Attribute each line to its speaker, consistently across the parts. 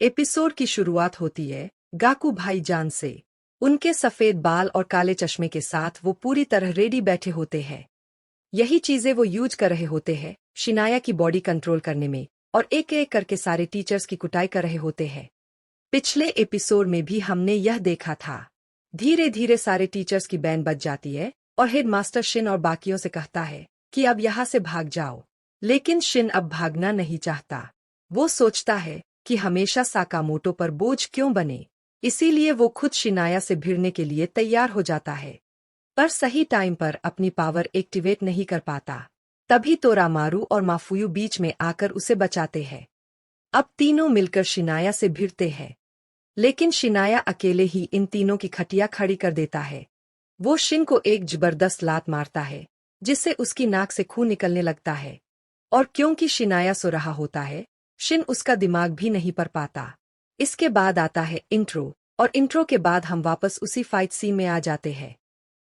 Speaker 1: Episode की शुरुआत होती है गाकू भाईजान से। उनके सफेद बाल और काले चश्मे के साथ वो पूरी तरह रेडी बैठे होते हैं। यही चीजें वो यूज कर रहे होते हैं शिनाया की बॉडी कंट्रोल करने में, और एक एक करके सारे टीचर्स की कुटाई कर रहे होते हैं। पिछले एपिसोड में भी हमने यह देखा था। धीरे धीरे सारे टीचर्स की बैंड बज जाती है और हेडमास्टर शिन और बाकियों से कहता है कि अब यहाँ से भाग जाओ। लेकिन शिन अब भागना नहीं चाहता। वो सोचता है कि हमेशा साकामोटो पर बोझ क्यों बने, इसीलिए वो खुद शिनाया से भिड़ने के लिए तैयार हो जाता है, पर सही टाइम पर अपनी पावर एक्टिवेट नहीं कर पाता। तभी तोरामारू और माफुयू बीच में आकर उसे बचाते हैं। अब तीनों मिलकर शिनाया से भिड़ते हैं, लेकिन शिनाया अकेले ही इन तीनों की खटिया खड़ी कर देता है। वो शिन को एक जबरदस्त लात मारता है, जिससे उसकी नाक से खून निकलने लगता है। और क्योंकि शिनाया सो रहा होता है, शिन उसका दिमाग भी नहीं पढ़ पाता। इसके बाद आता है इंट्रो, और इंट्रो के बाद हम वापस उसी फाइट सीन में आ जाते हैं।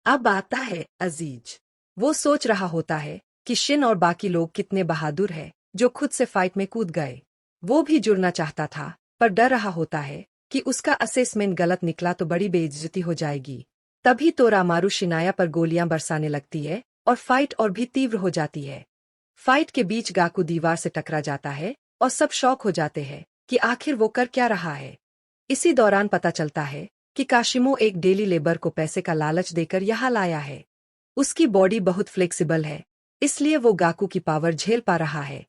Speaker 1: अब आता है अजीज। वो सोच रहा होता है कि शिन और बाकी लोग कितने बहादुर हैं, जो खुद से फाइट में कूद गए। वो भी जुड़ना चाहता था, पर डर रहा होता है कि उसका असेसमेंट गलत निकला तो बड़ी बेइज्जती हो जाएगी। तभी तोरामारू शिनाया पर गोलियां बरसाने लगती है और फाइट और भी तीव्र हो जाती है। फाइट के बीच गाकू दीवार से टकरा जाता है और सब शॉक हो जाते हैं कि आखिर वो कर क्या रहा है। इसी दौरान पता चलता है कि काशिमो एक डेली लेबर को पैसे का लालच देकर यहाँ लाया है। उसकी बॉडी बहुत फ्लेक्सिबल है, इसलिए वो गाकू की पावर झेल पा रहा है।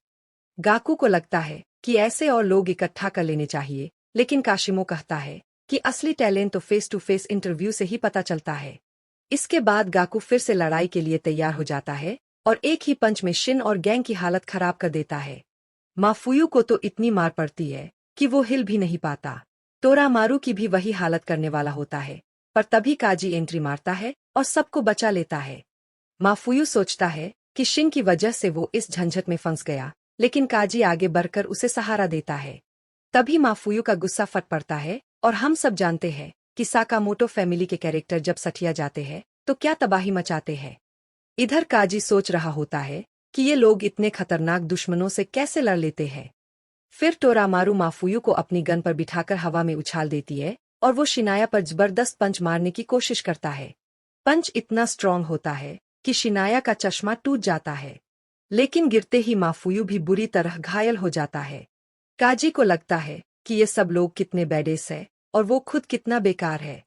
Speaker 1: गाकू को लगता है कि ऐसे और लोग इकट्ठा कर लेने चाहिए, लेकिन काशिमो कहता है कि असली टैलेंट तो फेस टू फेस इंटरव्यू से ही पता चलता है। इसके बाद गाकू फिर से लड़ाई के लिए तैयार हो जाता है और एक ही पंच में शिन और गैंग की हालत खराब कर देता है। माफुयू को तो इतनी मार पड़ती है कि वो हिल भी नहीं पाता। तोरामारू की भी वही हालत करने वाला होता है, पर तभी काजी एंट्री मारता है और सबको बचा लेता है। माफुयू सोचता है कि शिन की वजह से वो इस झंझट में फंस गया, लेकिन काजी आगे बढ़कर उसे सहारा देता है। तभी माफुयू का गुस्सा फट पड़ता है, और हम सब जानते हैं कि साकामोटो फैमिली के कैरेक्टर जब सठिया जाते हैं तो क्या तबाही मचाते हैं। इधर काजी सोच रहा होता है कि ये लोग इतने खतरनाक दुश्मनों से कैसे लड़ लेते हैं। फिर तोरामारू माफुयू को अपनी गन पर बिठाकर हवा में उछाल देती है और वो शिनाया पर जबरदस्त पंच मारने की कोशिश करता है। पंच इतना स्ट्रांग होता है कि शिनाया का चश्मा टूट जाता है, लेकिन गिरते ही माफुयू भी बुरी तरह घायल हो जाता है। काजी को लगता है कि ये सब लोग कितने बैडेस है और वो खुद कितना बेकार है।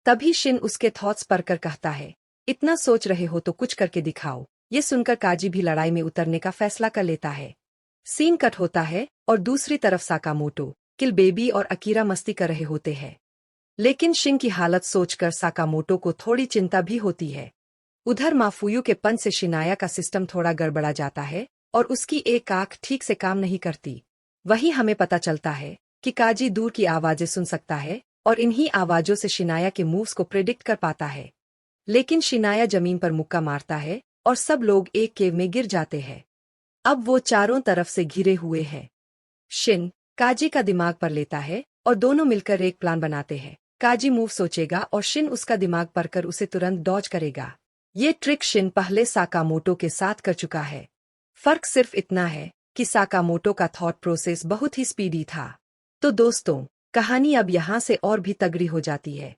Speaker 1: तभी शिन उसके थॉट्स पढ़कर कहता है, इतना सोच रहे हो तो कुछ करके दिखाओ। ये सुनकर काजी भी लड़ाई में उतरने का फैसला कर लेता है। सीन कट होता है और दूसरी तरफ साकामोटो, किल बेबी और अकीरा मस्ती कर रहे होते हैं। लेकिन शिन की हालत सोचकर साकामोटो को थोड़ी चिंता भी होती है। उधर माफुयू के पंच से शिनाया का सिस्टम थोड़ा गड़बड़ा जाता है और उसकी एक आंख ठीक से काम नहीं करती। वहीं हमें पता चलता है कि काजी दूर की आवाजें सुन सकता है और इन्हीं आवाजों से शिनाया के मूव्स को प्रेडिक्ट कर पाता है। लेकिन शिनाया जमीन पर मुक्का मारता है और सब लोग एक केव में गिर जाते हैं। अब वो चारों तरफ से घिरे हुए हैं। शिन काजी का दिमाग पर लेता है और दोनों मिलकर एक प्लान बनाते हैं। काजी मूव सोचेगा और शिन उसका दिमाग पढ़कर उसे तुरंत डॉज करेगा। ये ट्रिक शिन पहले साकामोटो के साथ कर चुका है। फर्क सिर्फ इतना है कि साकामोटो का थॉट प्रोसेस बहुत ही स्पीडी था। तो दोस्तों, कहानी अब यहाँ से और भी तगड़ी हो जाती है।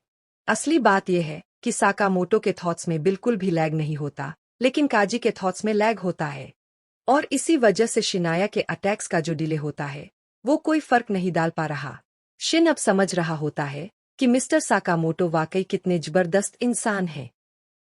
Speaker 1: असली बात यह है कि साकामोटो के थॉट्स में बिल्कुल भी लैग नहीं होता, लेकिन काजी के थॉट्स में लैग होता है। और इसी वजह से शिनाया के अटैक्स का जो डिले होता है, वो कोई फर्क नहीं डाल पा रहा। शिन अब समझ रहा होता है कि मिस्टर साकामोटो वाकई कितने जबरदस्त इंसान हैं।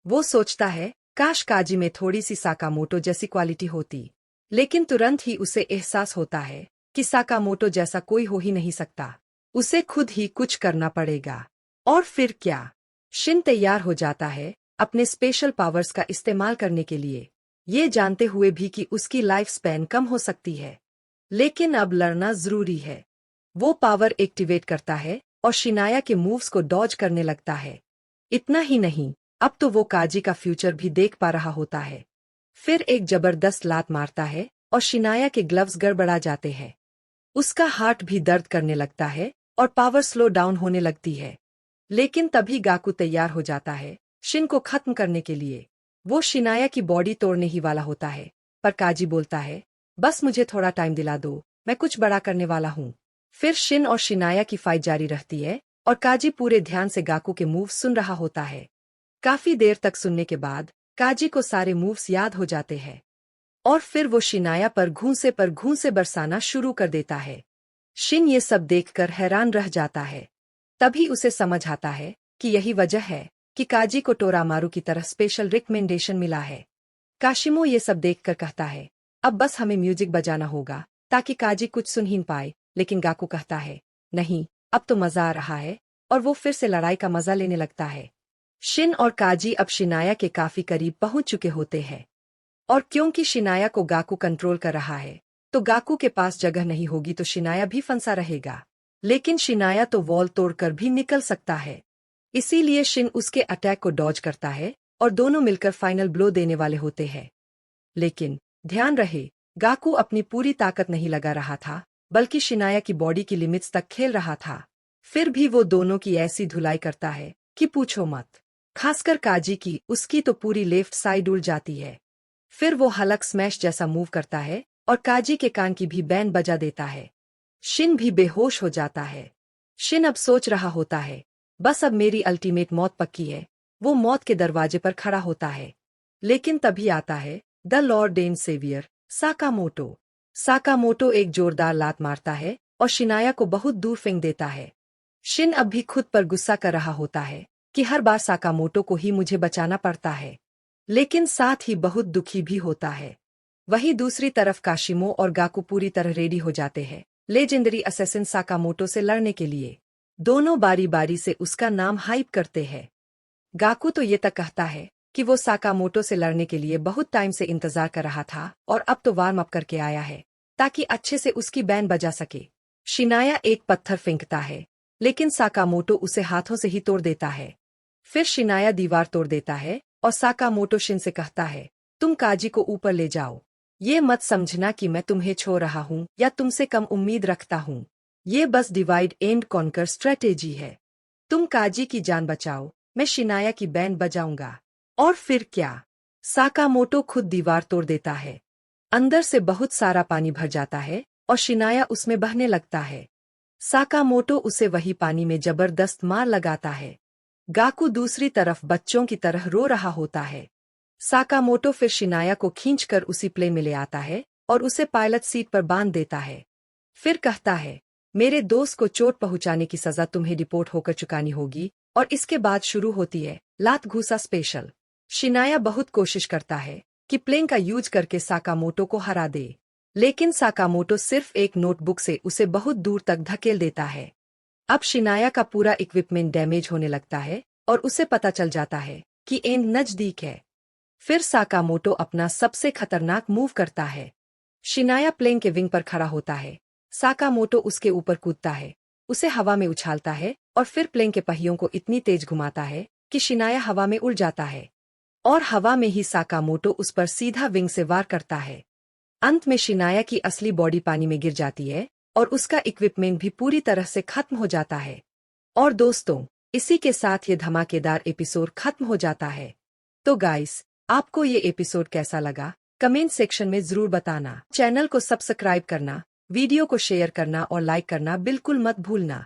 Speaker 1: वो सोचता है, काश काजी में थोड़ी सी साकामोटो जैसी क्वालिटी होती। लेकिन तुरंत ही उसे एहसास होता है कि साकामोटो जैसा कोई हो ही नहीं सकता। उसे खुद ही कुछ करना पड़ेगा। और फिर क्या? शिन तैयार हो जाता है अपने स्पेशल पावर्स का इस्तेमाल करने के लिए, ये जानते हुए भी कि उसकी लाइफ स्पैन कम हो सकती है। लेकिन अब लड़ना जरूरी है। वो पावर एक्टिवेट करता है और शिनाया के मूव्स को डॉज करने लगता है। इतना ही नहीं, अब तो वो काजी का फ्यूचर भी देख पा रहा होता है। फिर एक जबरदस्त लात मारता है और शिनाया के ग्लव्स गड़बड़ा जाते हैं। उसका हार्ट भी दर्द करने लगता है और पावर स्लो डाउन होने लगती है। लेकिन तभी गाकू तैयार हो जाता है शिन को खत्म करने के लिए। वो शिनाया की बॉडी तोड़ने ही वाला होता है, पर काजी बोलता है, बस मुझे थोड़ा टाइम दिला दो, मैं कुछ बड़ा करने वाला हूँ। फिर शिन और शिनाया की फाइट जारी रहती है और काजी पूरे ध्यान से गाकू के मूव सुन रहा होता है। काफी देर तक सुनने के बाद काजी को सारे मूव्स याद हो जाते हैं और फिर वो शिनाया पर घूंसे बरसाना शुरू कर देता है। शिन ये सब देखकर हैरान रह जाता है। तभी उसे समझ आता है कि यही वजह है कि काजी को टोरामारू की तरह स्पेशल रिकमेंडेशन मिला है। काशिमो ये सब देखकर कहता है, अब बस हमें म्यूजिक बजाना होगा ताकि काजी कुछ सुन ही पाए, लेकिन गाकू कहता है, नहीं, अब तो मजा आ रहा है, और वो फिर से लड़ाई का मजा लेने लगता है। शिन और काजी अब शिनाया के काफी करीब पहुंच चुके होते हैं और क्योंकि शिनाया को गाकू कंट्रोल कर रहा है तो गाकू के पास जगह नहीं होगी तो शिनाया भी फंसा रहेगा। लेकिन शिनाया तो वॉल तोड़कर भी निकल सकता है, इसीलिए शिन उसके अटैक को डॉज करता है और दोनों मिलकर फाइनल ब्लो देने वाले होते हैं। लेकिन ध्यान रहे, गाकू अपनी पूरी ताकत नहीं लगा रहा था, बल्कि शिनाया की बॉडी की लिमिट्स तक खेल रहा था। फिर भी वो दोनों की ऐसी धुलाई करता है कि पूछो मत। खासकर काजी की, उसकी तो पूरी लेफ्ट साइड उड़ जाती है। फिर वो हलक स्मैश जैसा मूव करता है और काजी के कान की भी बैंड बजा देता है। शिन भी बेहोश हो जाता है। शिन अब सोच रहा होता है, बस अब मेरी अल्टीमेट मौत पक्की है। वो मौत के दरवाजे पर खड़ा होता है, लेकिन तभी आता है the lord and saviour Sakamoto. Sakamoto एक जोरदार लात मारता है और शिनाया को बहुत दूर फेंक देता है। शिन अब भी खुद पर गुस्सा कर रहा होता है कि हर बार साकामोटो को ही मुझे बचाना पड़ता है, लेकिन साथ ही बहुत दुखी भी होता है। वहीं दूसरी तरफ काशिमो और गाकू पूरी तरह रेडी हो जाते हैं लेजेंडरी असैसिन साकामोटो से लड़ने के लिए। दोनों बारी बारी से उसका नाम हाइप करते हैं। गाकू तो ये तक कहता है कि वो साकामोटो से लड़ने के लिए बहुत टाइम से इंतजार कर रहा था और अब तो वार्म अप करके आया है ताकि अच्छे से उसकी बैंड बजा सके। शिनाया एक पत्थर फेंकता है, लेकिन साकामोटो उसे हाथों से ही तोड़ देता है। फिर शिनाया दीवार तोड़ देता है और साकामोटो शिन से कहता है, तुम काजी को ऊपर ले जाओ। ये मत समझना कि मैं तुम्हें छोड़ रहा हूँ या तुमसे कम उम्मीद रखता हूँ। ये बस डिवाइड एंड कॉन्कर स्ट्रेटेजी है। तुम काजी की जान बचाओ, मैं शिनाया की बैंड बजाऊंगा। और फिर क्या, साकामोटो खुद दीवार तोड़ देता है। अंदर से बहुत सारा पानी भर जाता है और शिनाया उसमें बहने लगता है। साकामोटो उसे वही पानी में जबरदस्त मार लगाता है। गाकू दूसरी तरफ बच्चों की तरह रो रहा होता है। साकामोटो फिर शिनाया को खींचकर उसी प्लेन में ले आता है और उसे पायलट सीट पर बांध देता है। फिर कहता है, मेरे दोस्त को चोट पहुंचाने की सजा तुम्हें डिपोर्ट होकर चुकानी होगी। और इसके बाद शुरू होती है लात घूसा स्पेशल। शिनाया बहुत कोशिश करता है कि प्लेन का यूज करके साकामोटो को हरा दे, लेकिन साकामोटो सिर्फ एक नोटबुक से उसे बहुत दूर तक धकेल देता है। अब शिनाया का पूरा इक्विपमेंट डैमेज होने लगता है और उसे पता चल जाता है कि एंड नजदीक है। फिर साकामोटो अपना सबसे खतरनाक मूव करता है। शिनाया प्लेन के विंग पर खड़ा होता है। साकामोटो उसके ऊपर कूदता है, उसे हवा में उछालता है और फिर प्लेन के पहियों को इतनी तेज घुमाता है कि शिनाया हवा में उड़ जाता है और हवा में ही साकामोटो उस पर सीधा विंग से वार करता है। अंत में शिनाया की असली बॉडी पानी में गिर जाती है और उसका इक्विपमेंट भी पूरी तरह से खत्म हो जाता है। और दोस्तों, इसी के साथ ये धमाकेदार एपिसोड खत्म हो जाता है। तो गाइस, आपको ये एपिसोड कैसा लगा कमेंट सेक्शन में जरूर बताना। चैनल को सब्सक्राइब करना, वीडियो को शेयर करना और लाइक करना बिल्कुल मत भूलना।